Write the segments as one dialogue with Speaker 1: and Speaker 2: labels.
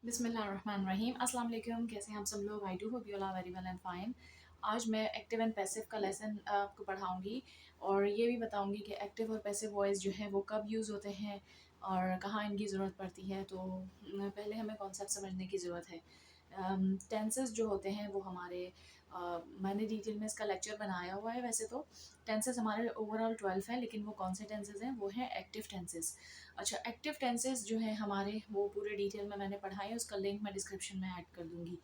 Speaker 1: बिस्मिल्लाहिर्रहमानिर्रहीम। अस्सलाम वालेकुम। कैसे हैं आप सब लोग? I do hope you all are very well and fine. आज मैं एक्टिव एंड पैसिव का लेसन आपको पढ़ाऊँगी और ये भी बताऊँगी कि एक्टिव और पैसिव वॉइस जो है वो कब यूज़ होते हैं और कहाँ इनकी ज़रूरत पड़ती है। तो पहले हमें कॉन्सेप्ट समझने की ज़रूरत है। टेंसेस जो होते हैं वो हमारे मैंने डिटेल में इसका लेक्चर बनाया हुआ है। वैसे तो टेंसेस हमारे ओवरऑल 12 हैं, लेकिन वो कौन से टेंसेस हैं वो हैं एक्टिव टेंसेस। अच्छा, एक्टिव टेंसेस जो है हमारे वो पूरे डिटेल में मैंने पढ़ाई है, उसका लिंक मैं डिस्क्रिप्शन में ऐड कर दूँगी।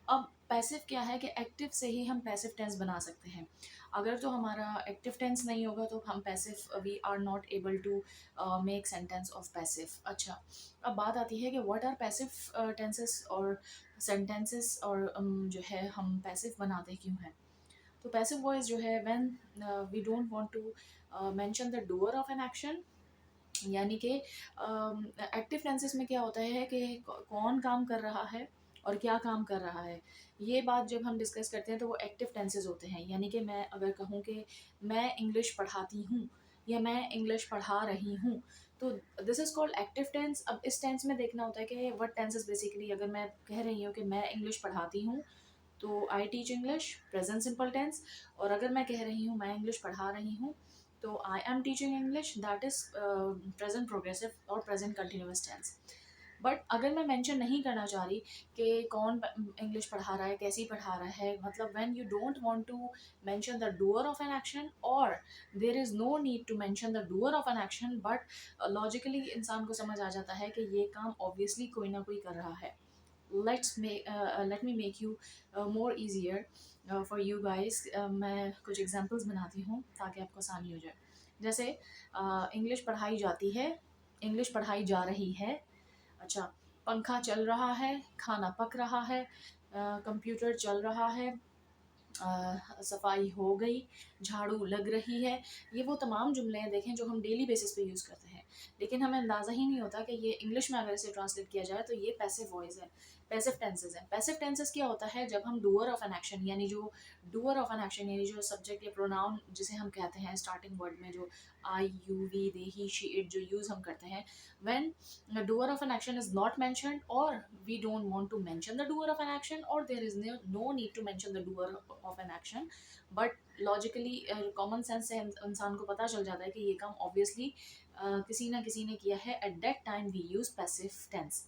Speaker 1: अब पैसिव क्या है कि एक्टिव से ही हम पैसिव टेंस बना सकते हैं। अगर तो हमारा एक्टिव टेंस नहीं होगा तो हम passive we are not able to make sentence of passive. अच्छा, अब बात आती है कि व्हाट आर पैसिव टेंसेस और सेंटेंसेस और जो है हम पैसिव बनाते क्यों हैं। तो पैसिव वॉइस जो है when we don't want to mention the doer of an action, यानी कि एक्टिव टेंसेस में क्या होता है कि कौन काम कर रहा है और क्या काम कर रहा है। ये बात जब हम डिस्कस करते हैं तो वो एक्टिव टेंसेस होते हैं। यानी कि मैं अगर कहूँ कि मैं इंग्लिश पढ़ाती हूँ या मैं इंग्लिश पढ़ा रही हूँ, तो this is called active tense. अब इस टेंस में देखना होता है कि व्हाट टेंसेस बेसिकली, अगर मैं कह रही हूँ कि मैं इंग्लिश पढ़ाती हूँ तो I teach English, present simple tense. और अगर मैं कह रही हूँ मैं इंग्लिश पढ़ा रही हूँ तो I am teaching English, that is present progressive और प्रेजेंट कंटिन्यूअस टेंस। बट अगर मैं मेंशन नहीं करना चाह रही कि कौन इंग्लिश पढ़ा रहा है, कैसी पढ़ा रहा है, मतलब when you don't want to mention the doer of an action और there is no need to mention the doer of an action, but logically इंसान को समझ आ जाता है कि ये काम ऑब्वियसली कोई ना कोई कर रहा है। Let me make you more easier for you guys। मैं कुछ एग्जांपल्स बनाती हूँ ताकि आपको आसानी हो जाए। जैसे इंग्लिश पढ़ाई जाती है, इंग्लिश पढ़ाई जा रही है। अच्छा, पंखा चल रहा है, खाना पक रहा है, कंप्यूटर चल रहा है, सफाई हो गई, झाड़ू लग रही है। ये वो तमाम जुमले हैं देखें जो हम डेली बेसिस पे यूज़ करते हैं, लेकिन हमें अंदाज़ा ही नहीं होता कि ये इंग्लिश में अगर इसे ट्रांसलेट किया जाए तो ये पैसिव वॉइस है, पैसिव टेंसेस हैं। पैसिव टेंसेस क्या होता है, जब हम डूअर ऑफ एन एक्शन यानी जो डूअर ऑफ एन एक्शन यानी जो सब्जेक्ट या प्रोनाउन जिसे हम कहते हैं स्टार्टिंग वर्ड में, जो I you we they he she it जो यूज़ हम करते हैं, व्हेन the doer of an action is not mentioned or we don't want to mention the doer of an action or there is no need to mention the doer of an action, but logically common sense से इंसान को पता चल जाता है कि ये काम obviously किसी ना किसी ने किया है। at that time we use passive tense।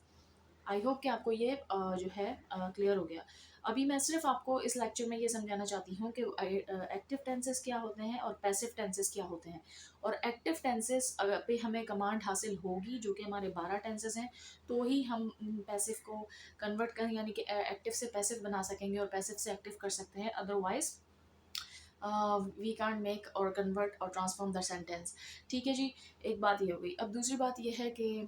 Speaker 1: I hope कि आपको ये जो है क्लियर हो गया। अभी मैं सिर्फ आपको इस लेक्चर में ये समझाना चाहती हूँ कि एक्टिव टेंसेस क्या होते हैं और पैसिव टेंसेस क्या होते हैं। और एक्टिव टेंसेस पे हमें कमांड हासिल होगी जो कि हमारे 12 टेंसेस हैं, तो ही हम पैसिव को कन्वर्ट कर यानी कि एक्टिव से पैसिव बना सकेंगे और पैसिव से एक्टिव कर सकते हैं। अदरवाइज वी कांट मेक और कन्वर्ट और ट्रांसफॉर्म द सेंटेंस। ठीक है जी, एक बात ये हो गई। अब दूसरी बात ये है कि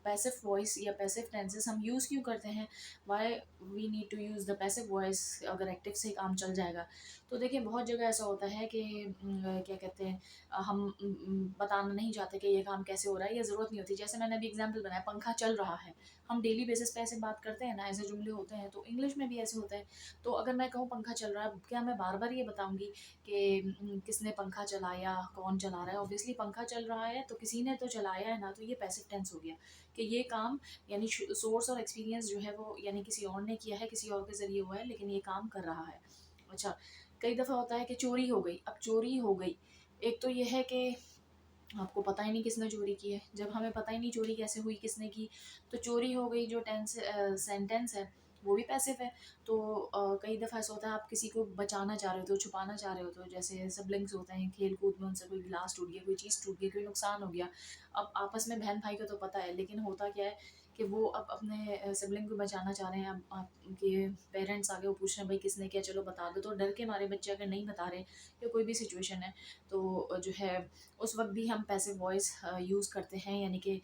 Speaker 1: पैसिव वॉइस या पैसिव टेंसेस हम यूज़ क्यों करते हैं, why we need to use the passive voice अगर एक्टिव से काम चल जाएगा। तो देखिए बहुत जगह ऐसा होता है कि क्या कहते हैं, हम बताना नहीं चाहते कि ये काम कैसे हो रहा है, या ज़रूरत नहीं होती। जैसे मैंने अभी एग्जाम्पल बनाया, पंखा चल रहा है, हम डेली बेसिस पे ऐसे बात करते हैं ना, ऐसे जुमले होते हैं, तो इंग्लिश में भी ऐसे होता है। तो अगर मैं कहूँ पंखा चल रहा है, क्या मैं बार बार ये बताऊँगी कि किसने पंखा चलाया, कौन चला रहा है। ऑब्वियसली पंखा चल रहा है तो किसी ने तो चलाया है ना, तो ये पैसिव टेंस हो गया कि ये काम यानी सोर्स और एक्सपीरियंस जो है वो यानी किसी और ने किया है, किसी और के ज़रिए हुआ है, लेकिन ये काम कर रहा है। अच्छा, कई दफ़ा होता है कि चोरी हो गई। अब चोरी हो गई, एक तो ये है कि आपको पता ही नहीं किसने चोरी की है। जब हमें पता ही नहीं चोरी कैसे हुई, किसने की, तो चोरी हो गई जो टेंस सेंटेंस है वो भी पैसिव है। तो कई दफ़ा ऐसा होता है आप किसी को बचाना चाह रहे हो तो, छुपाना चाह रहे हो तो, जैसे सिबलिंग्स होते हैं खेल कूद में, उनसे कोई गिलास टूट गया, कोई चीज़ टूट गई, कोई नुकसान हो गया। अब आपस में बहन भाई को तो पता है, लेकिन होता क्या है कि वो अब अपने सिबलिंग को बचाना चाह रहे हैं। अब आपके पेरेंट्स आगे वो पूछ रहे हैं भाई किसने किया, चलो बता दो। तो डर के मारे बच्चे अगर नहीं बता रहे या कोई भी सिचुएशन है तो जो है उस वक्त भी हम पैसिव वॉइस यूज़ करते हैं। यानी कि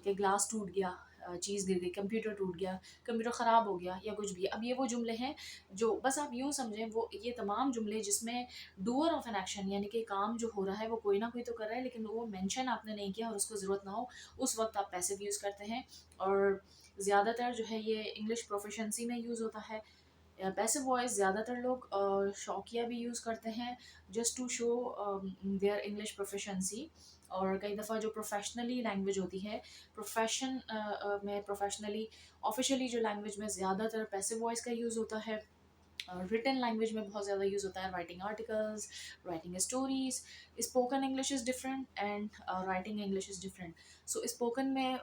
Speaker 1: ग्लास टूट गया, चीज़ गिर गई, कंप्यूटर टूट गया, कंप्यूटर ख़राब हो गया या कुछ भी। अब ये वो जुमले हैं जो बस आप यूँ समझें, वो ये तमाम जुमले जिसमें डूअर ऑफ एन एक्शन यानी कि काम जो हो रहा है वो कोई ना कोई तो कर रहा है, लेकिन वो मेंशन आपने नहीं किया और उसको ज़रूरत ना हो, उस वक्त आप पैसिव यूज़ करते हैं। और ज़्यादातर जो है ये इंग्लिश प्रोफिशेंसी में यूज़ होता है। पैसिव वॉइस ज़्यादातर लोग शौकिया भी यूज़ करते हैं, just to show their English proficiency. और कई दफ़ा जो प्रोफेशनली लैंग्वेज होती है, में प्रोफेशनली ऑफिशियली जो लैंग्वेज में ज़्यादातर पैसिव वॉइस का यूज़ होता है। रिटन लैंग्वेज में बहुत ज़्यादा यूज़ होता है, writing articles, writing stories. Spoken English is different and writing English is different. So spoken में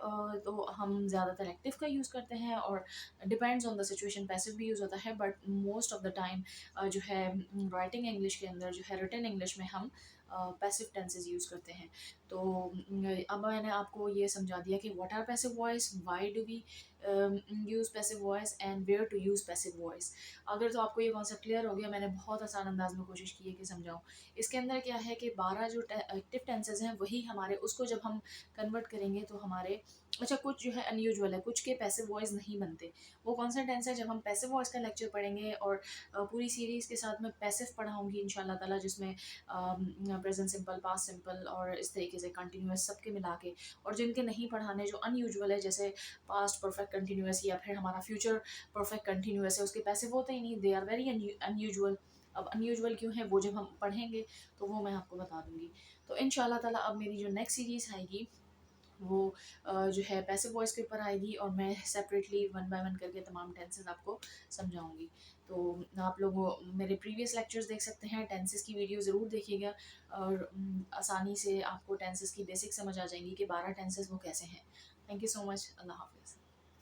Speaker 1: तो हम ज़्यादातर एक्टिव का यूज़ करते हैं, और depends on the situation passive भी यूज़ होता है, but most of the time जो है राइटिंग इंग्लिश के अंदर जो है रिटन इंग्लिश में हम पैसिव टेंसेस यूज़ करते हैं। तो अब मैंने आपको ये समझा दिया कि what are passive voice, why do we use passive voice and where to use passive voice. अगर तो आपको ये कॉन्सेप्ट क्लियर हो गया, मैंने बहुत आसान अंदाज में कोशिश की है कि समझाऊँ। इसके अंदर क्या है कि 12 जो एक्टिव टेंसेस हैं वही हमारे, उसको जब हम कन्वर्ट करेंगे तो हमारे, अच्छा कुछ जो है अनयूजुअल है, कुछ के पैसिव वॉइस नहीं बनते। वो कौन सा टेंस है, जब हम पैसिव वॉइस का लेक्चर पढ़ेंगे, और पूरी सीरीज़ के साथ मैं पैसिव पढ़ाऊँगी इंशाल्लाह ताला, जिसमें प्रेजेंट सिंपल, पास्ट सिंपल और इस तरीके से कंटिन्यूअस सबके मिला के, और जिनके नहीं पढ़ाने जो अनयूजुअल है, जैसे पास्ट परफेक्ट कंटिन्यूअस या फिर हमारा फ्यूचर परफेक्ट कंटिन्यूअस है, उसके पैसिव होते ही नहीं, दे आर वेरी अनयूजुअल। अब अनयूजुअल क्यों है वो जब हम पढ़ेंगे तो वो मैं आपको बता दूंगी। तो इंशाल्लाह ताला अब मेरी जो नेक्स्ट सीरीज़ आएगी वो जो है पैसिव वॉइस के ऊपर आएगी, और मैं सेपरेटली वन बाय वन करके तमाम टेंसेस आपको समझाऊंगी। तो आप लोग मेरे प्रीवियस लेक्चर्स देख सकते हैं, टेंसेस की वीडियो ज़रूर देखिएगा, और आसानी से आपको टेंसेस की बेसिक समझ आ जाएंगी कि 12 टेंसेस वो कैसे हैं। Thank you so much. अल्लाह हाफिज़।